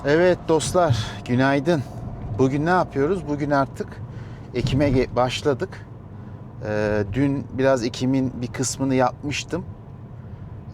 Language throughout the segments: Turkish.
Evet dostlar, günaydın. Bugün ne yapıyoruz? Bugün artık ekime başladık. Dün biraz ekimin bir kısmını yapmıştım.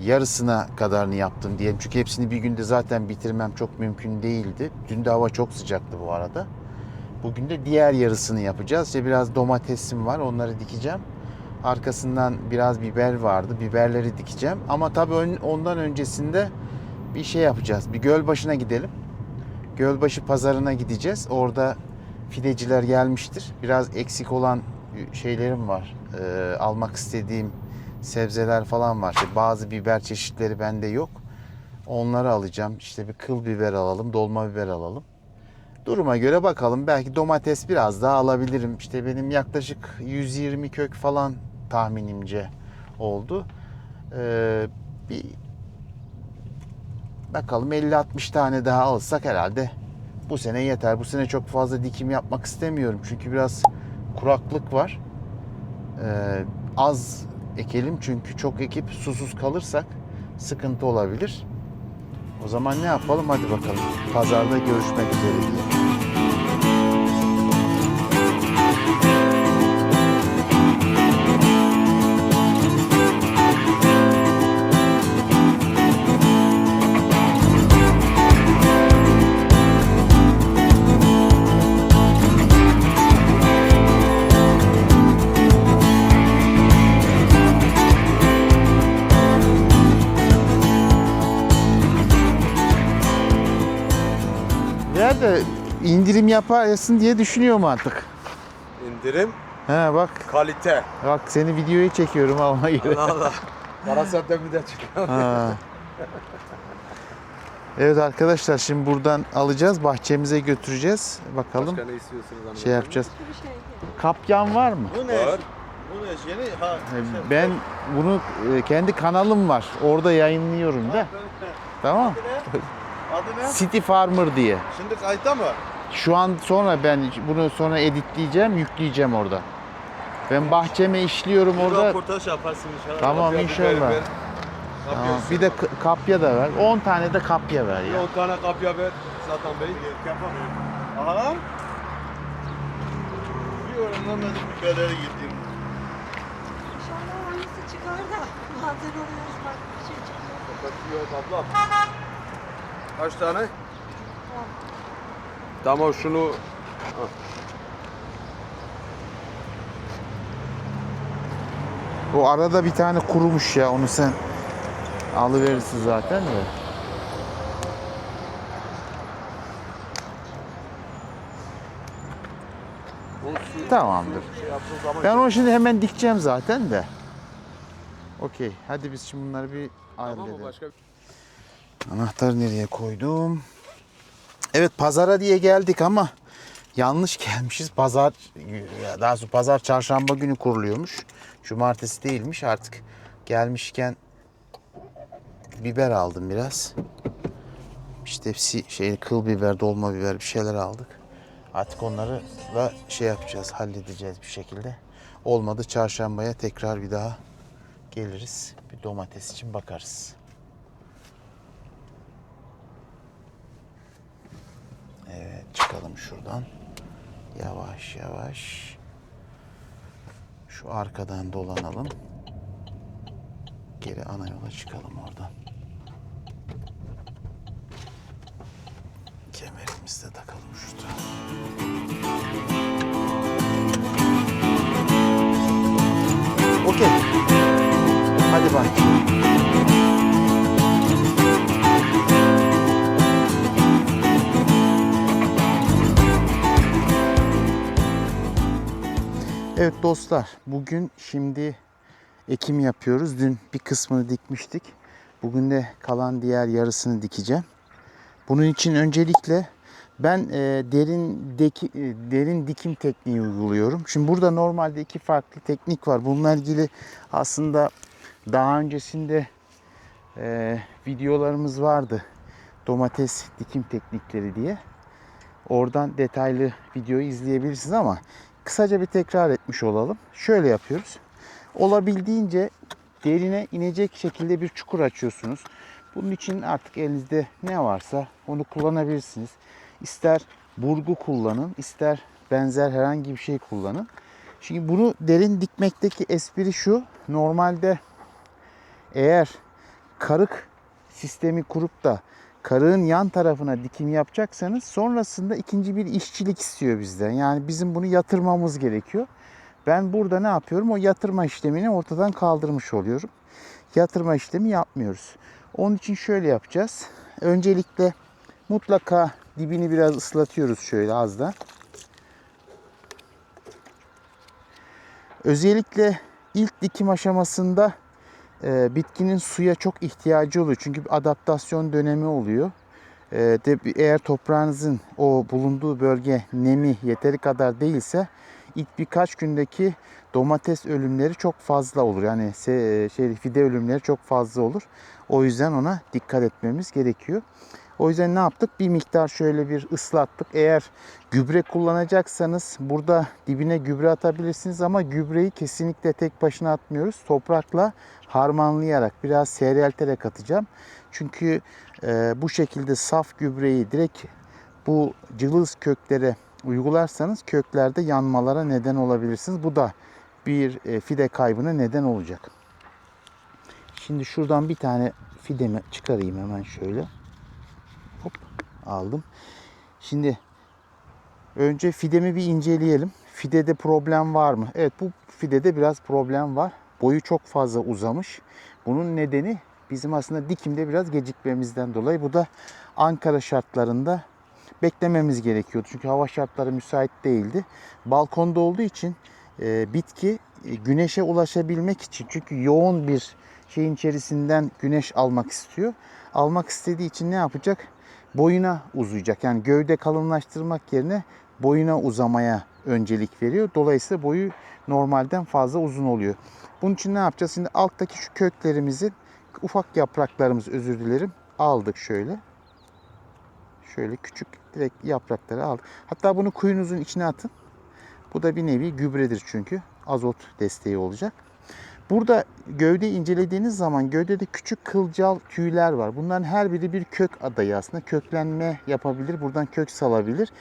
Yarısına kadarını yaptım diyelim. Çünkü hepsini bir günde zaten bitirmem çok mümkün değildi. Dün de hava çok sıcaktı bu arada. Bugün de diğer yarısını yapacağız. İşte biraz domatesim var, onları dikeceğim. Arkasından biraz biber vardı, biberleri dikeceğim. Ama tabii ondan öncesinde bir şey yapacağız. Bir göl başına gidelim. Gölbaşı pazarına gideceğiz. Orada fideciler gelmiştir. Biraz eksik olan şeylerim var. Almak istediğim sebzeler falan var. İşte bazı biber çeşitleri bende yok. Onları alacağım. İşte bir kıl biber alalım, dolma biber alalım. Duruma göre bakalım. Belki domates biraz daha alabilirim. İşte benim yaklaşık 120 kök falan tahminimce oldu. Bir bakalım 50-60 tane daha alırsak herhalde bu sene yeter. Bu sene çok fazla dikim yapmak istemiyorum. Çünkü biraz kuraklık var. Az ekelim çünkü çok ekip susuz kalırsak sıkıntı olabilir. O zaman ne yapalım? Hadi bakalım. Pazarda görüşmek üzere diye. Nerede indirim yaparsın diye düşünüyorum artık. İndirim, He bak. kalite. Bak seni videoyu çekiyorum ama göre. Allah Allah. Para senden bir de çıkıyor. Ha. Evet arkadaşlar şimdi buradan alacağız. Bahçemize götüreceğiz. Bakalım Başka ne istiyorsunuz? şey yapacağız. Kapyan var mı? Bu ne? Var. Bu ne? Yeni ha. Ben bunu kendi kanalım var. Orada yayınlıyorum da. Tamam. Adı ne? City Farmer diye. Şimdi kayıtta mı? Şu an sonra ben bunu sonra editleyeceğim, yükleyeceğim orada. Ben bahçeme işliyorum Bir orada. röportaj yaparsın inşallah. Tamam inşallah. Tamam. Bir de kapya da ver. 10 tane de kapya ver ya. 10 tane kapya ver zaten bey. Aha. Bir öğrenemedim biberleri gittim. İnşallah hangisi çıkar da bazen oluyoruz bak bir şey çıkıyor. Kaçıyor abla. Kaç tane? Tamam şunu. Bu arada bir tane kurumuş ya, onu sen alıverirsin zaten de. Tamamdır. Şey yaptığın zaman Ben onu şimdi hemen dikeceğim zaten de. Okey. Hadi biz şimdi bunları bir tamam mı halledelim. başka? Anahtarı nereye koydum? Evet pazara diye geldik ama yanlış gelmişiz. Pazar, daha sonra pazar çarşamba günü kuruluyormuş. Cumartesi değilmiş artık. Gelmişken biber aldım biraz. İşte kıl biber, dolma biber bir şeyler aldık. Artık onları da şey yapacağız, halledeceğiz bir şekilde. Olmadı çarşambaya tekrar bir daha geliriz. Bir domates için bakarız. Evet çıkalım şuradan. Yavaş yavaş. Şu arkadan dolanalım. Geri ana yola çıkalım oradan. Kemerimizi de takalım şurada. Okey. Hadi bak. Evet dostlar, bugün şimdi ekim yapıyoruz. Dün bir kısmını dikmiştik. Bugün de kalan diğer yarısını dikeceğim. Bunun için öncelikle ben derin dikim tekniği uyguluyorum. Şimdi burada normalde iki farklı teknik var. Bununla ilgili aslında daha öncesinde videolarımız vardı. Domates dikim teknikleri diye. Oradan detaylı videoyu izleyebilirsiniz ama kısaca bir tekrar etmiş olalım. Şöyle yapıyoruz. Olabildiğince derine inecek şekilde bir çukur açıyorsunuz. Bunun için artık elinizde ne varsa onu kullanabilirsiniz. İster burgu kullanın, ister benzer herhangi bir şey kullanın. Şimdi bunu derin dikmekteki espri şu. Normalde eğer karık sistemi kurup da karığın yan tarafına dikim yapacaksanız sonrasında ikinci bir işçilik istiyor bizden. Yani bizim bunu yatırmamız gerekiyor. Ben burada ne yapıyorum? O yatırma işlemini ortadan kaldırmış oluyorum. Yatırma işlemi yapmıyoruz. Onun için şöyle yapacağız. Öncelikle mutlaka dibini biraz ıslatıyoruz şöyle az da. Özellikle ilk dikim aşamasında bitkinin suya çok ihtiyacı oluyor. Çünkü bir adaptasyon dönemi oluyor. Eğer toprağınızın o bulunduğu bölge nemi yeteri kadar değilse ilk birkaç gündeki domates ölümleri çok fazla olur. Yani fide ölümleri çok fazla olur. O yüzden ona dikkat etmemiz gerekiyor. O yüzden ne yaptık? Bir miktar şöyle bir ıslattık. Eğer gübre kullanacaksanız burada dibine gübre atabilirsiniz ama gübreyi kesinlikle tek başına atmıyoruz. Toprakla harmanlayarak biraz seyrelterek atacağım. Çünkü bu şekilde saf gübreyi direkt bu cılız köklere uygularsanız köklerde yanmalara neden olabilirsiniz. Bu da bir fide kaybına neden olacak. Şimdi şuradan bir tane fidemi çıkarayım hemen şöyle. Hop, aldım. Şimdi önce fidemi bir inceleyelim. Fidede problem var mı? Evet, bu fidede biraz problem var. Boyu çok fazla uzamış. Bunun nedeni bizim aslında dikimde biraz gecikmemizden dolayı. Bu da Ankara şartlarında beklememiz gerekiyordu. Çünkü hava şartları müsait değildi. Balkonda olduğu için bitki güneşe ulaşabilmek için, çünkü yoğun bir şeyin içerisinden güneş almak istiyor. Almak istediği için ne yapacak? Boyuna uzayacak. Yani gövde kalınlaştırmak yerine boyuna uzamaya öncelik veriyor. Dolayısıyla boyu normalden fazla uzun oluyor. Bunun için ne yapacağız? Şimdi alttaki şu köklerimizi, ufak yapraklarımızı, özür dilerim, aldık şöyle. Şöyle küçük direkt yaprakları aldık. Hatta bunu kuyunuzun içine atın. Bu da bir nevi gübredir çünkü. Azot desteği olacak. Burada gövdeyi incelediğiniz zaman gövdede küçük kılcal tüyler var. Bunların her biri bir kök adayı aslında. Köklenme yapabilir. Buradan kök salabilir.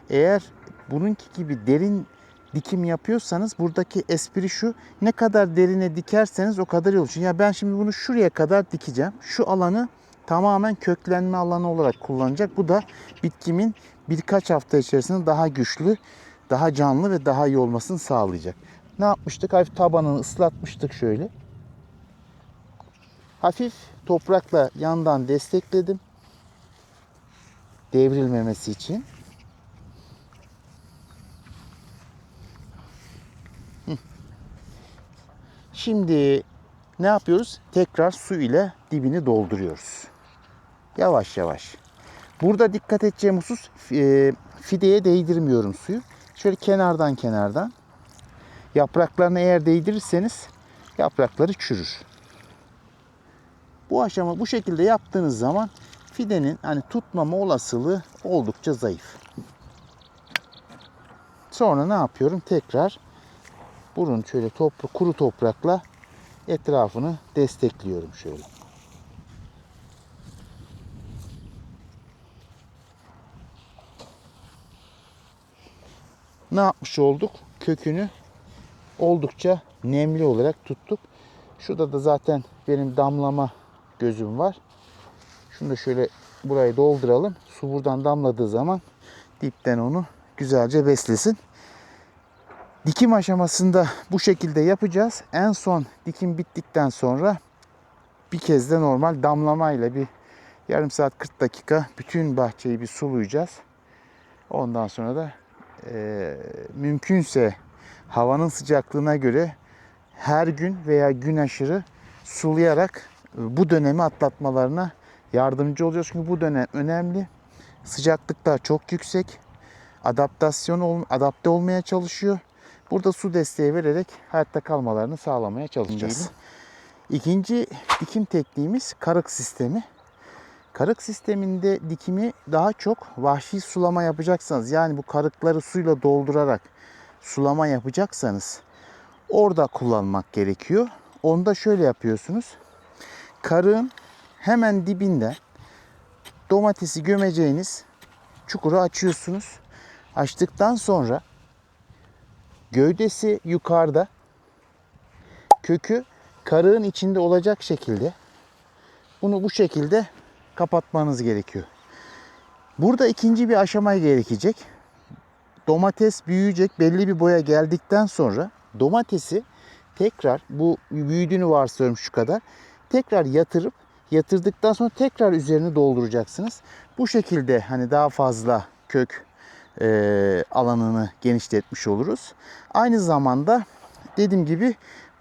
Eğer bununki gibi derin dikim yapıyorsanız buradaki espri şu: ne kadar derine dikerseniz o kadar iyi olur. Ya ben şimdi bunu şuraya kadar dikeceğim. Şu alanı tamamen köklenme alanı olarak kullanacak. Bu da bitkimin birkaç hafta içerisinde daha güçlü, daha canlı ve daha iyi olmasını sağlayacak. Ne yapmıştık? Hafif tabanını ıslatmıştık şöyle. Hafif toprakla yandan destekledim. Devrilmemesi için. Şimdi ne yapıyoruz? Tekrar su ile dibini dolduruyoruz. Yavaş yavaş. Burada dikkat edeceğim husus, fideye değdirmiyorum suyu. Şöyle kenardan. Yapraklarını eğer değdirirseniz yaprakları çürür. Bu aşama bu şekilde yaptığınız zaman fidenin hani tutmama olasılığı oldukça zayıf. Sonra ne yapıyorum? Tekrar bunun şöyle kuru toprakla etrafını destekliyorum şöyle. Ne yapmış olduk? Kökünü oldukça nemli olarak tuttuk. Şurada da zaten benim damlama gözüm var. Şunu da şöyle burayı dolduralım. Su buradan damladığı zaman dipten onu güzelce beslesin. Dikim aşamasında bu şekilde yapacağız. En son dikim bittikten sonra bir kez de normal damlamayla bir yarım saat 40 dakika bütün bahçeyi bir sulayacağız. Ondan sonra da mümkünse havanın sıcaklığına göre her gün veya gün aşırı sulayarak bu dönemi atlatmalarına yardımcı olacağız. Çünkü bu dönem önemli. Sıcaklıklar çok yüksek. Adapte olmaya çalışıyor. Burada su desteği vererek hayatta kalmalarını sağlamaya çalışacağız. İkinci dikim tekniğimiz karık sistemi. Karık sisteminde dikimi daha çok vahşi sulama yapacaksanız, yani bu karıkları suyla doldurarak sulama yapacaksanız orada kullanmak gerekiyor. Onda şöyle yapıyorsunuz. Karığın hemen dibinde domatesi gömeceğiniz çukuru açıyorsunuz. Açtıktan sonra gövdesi yukarıda, kökü karığın içinde olacak şekilde bunu bu şekilde kapatmanız gerekiyor. Burada ikinci bir aşama gerekecek. Domates büyüyecek, belli bir boya geldikten sonra domatesi tekrar, bu büyüdüğünü varsayıyorum şu kadar, tekrar yatırdıktan sonra tekrar üzerini dolduracaksınız. Bu şekilde hani daha fazla kök alanını genişletmiş oluruz. Aynı zamanda dediğim gibi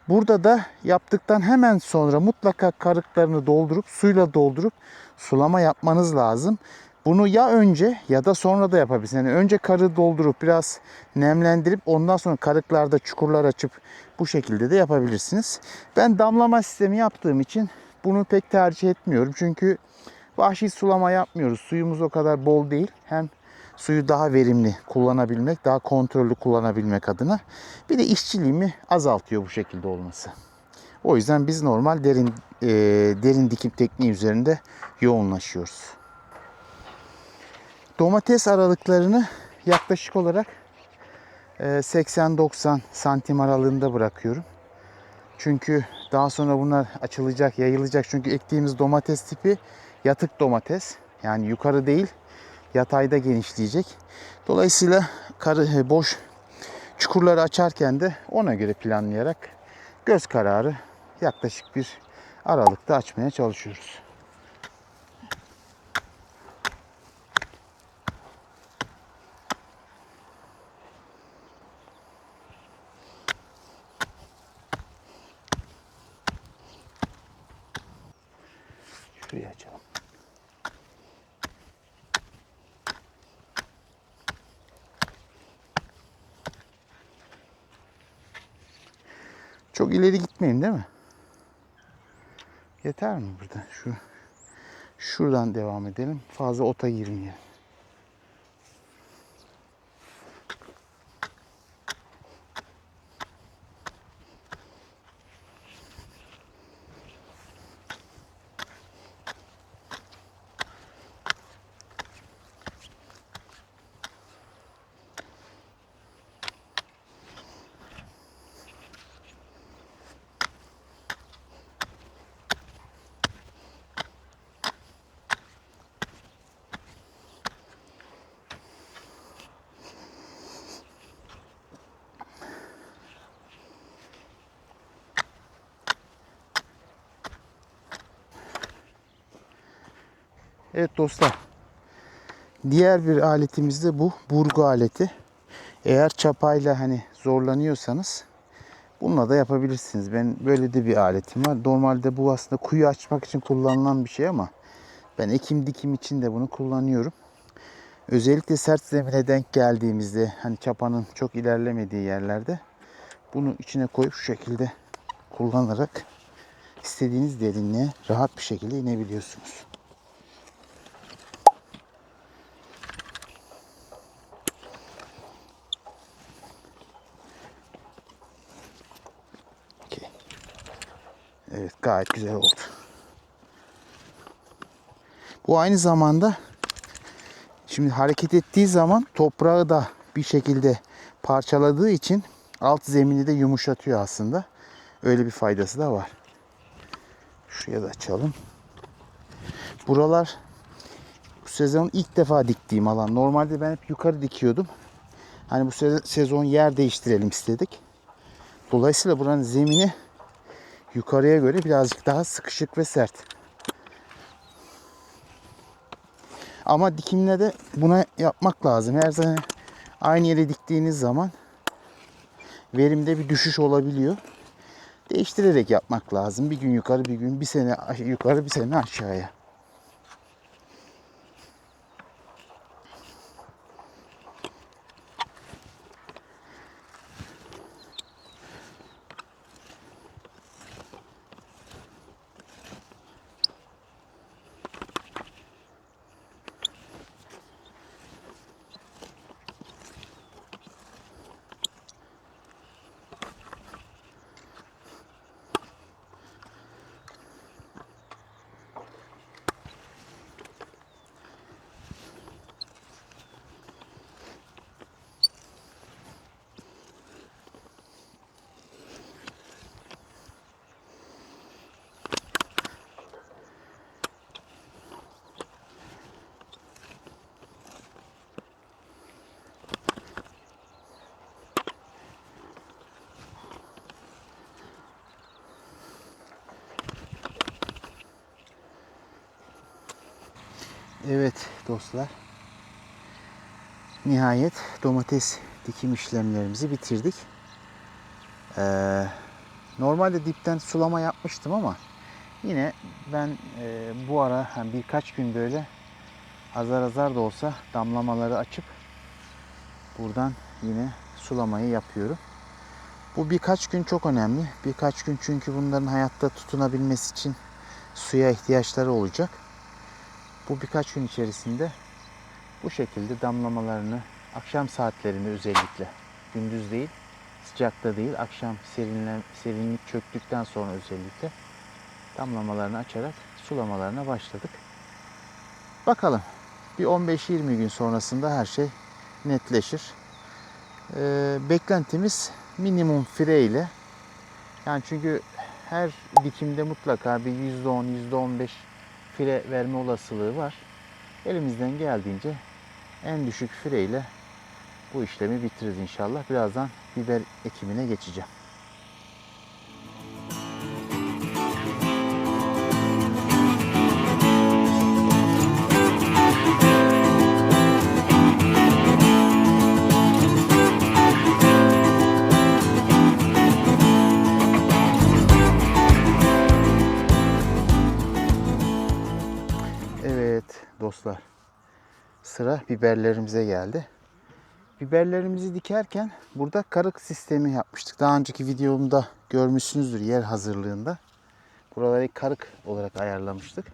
burada da yaptıktan hemen sonra mutlaka karıklarını doldurup suyla doldurup sulama yapmanız lazım. Bunu ya önce ya da sonra da yapabilirsiniz. Yani önce karığı doldurup biraz nemlendirip ondan sonra karıklarda çukurlar açıp bu şekilde de yapabilirsiniz. Ben damlama sistemi yaptığım için bunu pek tercih etmiyorum. Çünkü vahşi sulama yapmıyoruz. Suyumuz o kadar bol değil. Hem suyu daha verimli kullanabilmek, daha kontrollü kullanabilmek adına. Bir de işçiliğimi azaltıyor bu şekilde olması. O yüzden biz normal derin dikim tekniği üzerinde yoğunlaşıyoruz. Domates aralıklarını yaklaşık olarak 80-90 santim aralığında bırakıyorum. Çünkü daha sonra bunlar açılacak, yayılacak. Çünkü ektiğimiz domates tipi yatık domates. Yani yukarı değil, yatayda genişleyecek. Dolayısıyla boş çukurları açarken de ona göre planlayarak göz kararı yaklaşık bir aralıkta açmaya çalışıyoruz. Şurayı açalım. Çok ileri gitmeyeyim değil mi? Yeter mi burada? Şuradan devam edelim. Fazla ota girmeyelim. Evet dostlar. Diğer bir aletimiz de bu burgu aleti. Eğer çapayla hani zorlanıyorsanız bununla da yapabilirsiniz. Ben böyle de bir aletim var. Normalde bu aslında kuyu açmak için kullanılan bir şey ama ben ekim dikim için de bunu kullanıyorum. Özellikle sert zemine denk geldiğimizde hani çapanın çok ilerlemediği yerlerde bunu içine koyup şu şekilde kullanarak istediğiniz derinliğe rahat bir şekilde inebiliyorsunuz. Evet, gayet güzel oldu. Bu aynı zamanda şimdi hareket ettiği zaman toprağı da bir şekilde parçaladığı için alt zemini de yumuşatıyor aslında. Öyle bir faydası da var. Şuraya da açalım. Buralar bu sezon ilk defa diktiğim alan. Normalde ben hep yukarı dikiyordum. Hani bu sezon yer değiştirelim istedik. Dolayısıyla buranın zemini yukarıya göre birazcık daha sıkışık ve sert. Ama dikimle de buna yapmak lazım. Her zaman aynı yere diktiğiniz zaman verimde bir düşüş olabiliyor. Değiştirerek yapmak lazım. Bir gün yukarı, bir gün bir sene yukarı, bir sene aşağıya. Evet dostlar. Nihayet domates dikim işlemlerimizi bitirdik. Normalde dipten sulama yapmıştım ama yine ben bu ara birkaç gün böyle azar azar da olsa damlamaları açıp buradan yine sulamayı yapıyorum. Bu birkaç gün çok önemli. Birkaç gün çünkü bunların hayatta tutunabilmesi için suya ihtiyaçları olacak. Bu birkaç gün içerisinde bu şekilde damlamalarını akşam saatlerinde özellikle, gündüz değil, sıcakta değil, akşam serinlik çöktükten sonra özellikle damlamalarını açarak sulamalarına başladık. Bakalım bir 15-20 gün sonrasında her şey netleşir. Beklentimiz minimum fire ile, yani çünkü her dikimde mutlaka bir %10, %15 fire verme olasılığı var. Elimizden geldiğince en düşük fire ile bu işlemi bitiririz inşallah. Birazdan biber ekimine geçeceğim. Evet dostlar, sıra biberlerimize geldi. Biberlerimizi dikerken burada karık sistemi yapmıştık. Daha önceki videomda görmüşsünüzdür yer hazırlığında. Buraları karık olarak ayarlamıştık.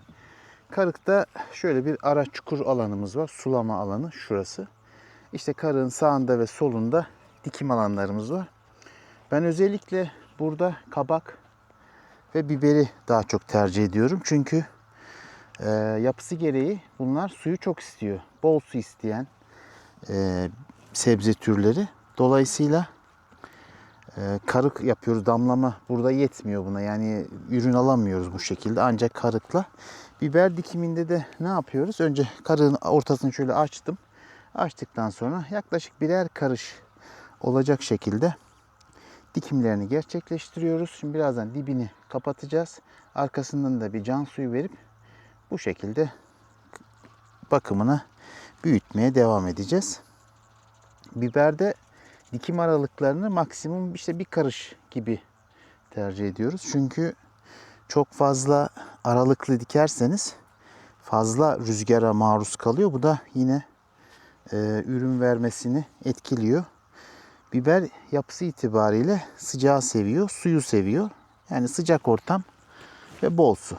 Karıkta şöyle bir ara çukur alanımız var. Sulama alanı şurası. İşte karığın sağında ve solunda dikim alanlarımız var. Ben özellikle burada kabak ve biberi daha çok tercih ediyorum. Çünkü yapısı gereği bunlar suyu çok istiyor. Bol su isteyen sebze türleri. Dolayısıyla karık yapıyoruz. Damlama burada yetmiyor buna. Yani ürün alamıyoruz bu şekilde. Ancak karıkla. Biber dikiminde de ne yapıyoruz? Önce karığın ortasını şöyle açtım. Açtıktan sonra yaklaşık birer karış olacak şekilde dikimlerini gerçekleştiriyoruz. Şimdi birazdan dibini kapatacağız. Arkasından da bir can suyu verip bu şekilde bakımını büyütmeye devam edeceğiz. Biberde dikim aralıklarını maksimum işte bir karış gibi tercih ediyoruz. Çünkü çok fazla aralıklı dikerseniz fazla rüzgara maruz kalıyor. Bu da yine ürün vermesini etkiliyor. Biber yapısı itibariyle sıcağı seviyor, suyu seviyor. Yani sıcak ortam ve bol su.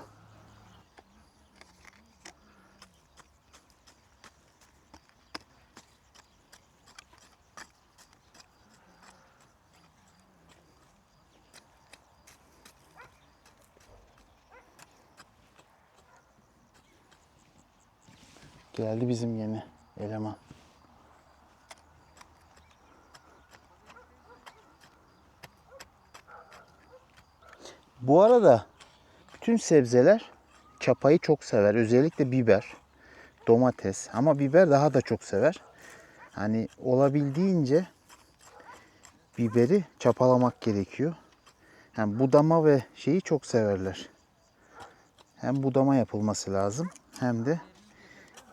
Geldi bizim yeni eleman. Bu arada bütün sebzeler çapayı çok sever. Özellikle biber, domates ama biber daha da çok sever. Hani olabildiğince biberi çapalamak gerekiyor. Yani budama ve şeyi çok severler. Hem budama yapılması lazım hem de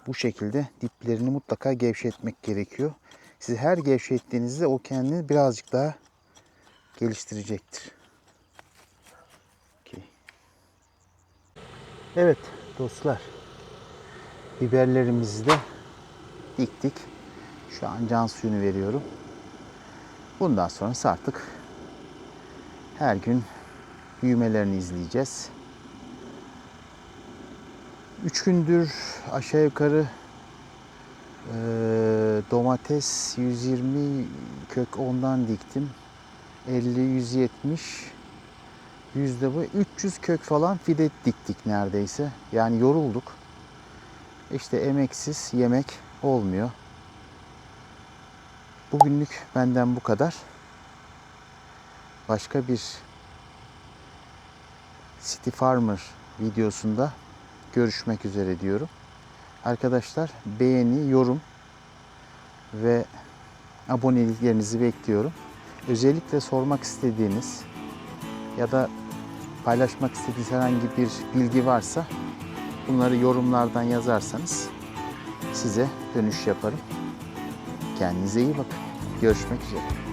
bu şekilde diplerini mutlaka gevşetmek gerekiyor. Siz her gevşettiğinizde o kendini birazcık daha geliştirecektir. Okay. Evet dostlar, biberlerimizi de diktik. Şu an can suyunu veriyorum. Bundan sonrası artık her gün büyümelerini izleyeceğiz. 3 gündür aşağı yukarı domates 120 kök ondan diktim. 50, 170, yüzde bu 300 kök falan fide diktik neredeyse. Yani yorulduk. İşte emeksiz yemek olmuyor. Bugünlük benden bu kadar. Başka bir City Farmer videosunda görüşmek üzere diyorum. Arkadaşlar beğeni, yorum ve aboneliklerinizi bekliyorum. Özellikle sormak istediğiniz ya da paylaşmak istediğiniz herhangi bir bilgi varsa bunları yorumlardan yazarsanız size dönüş yaparım. Kendinize iyi bakın. Görüşmek üzere.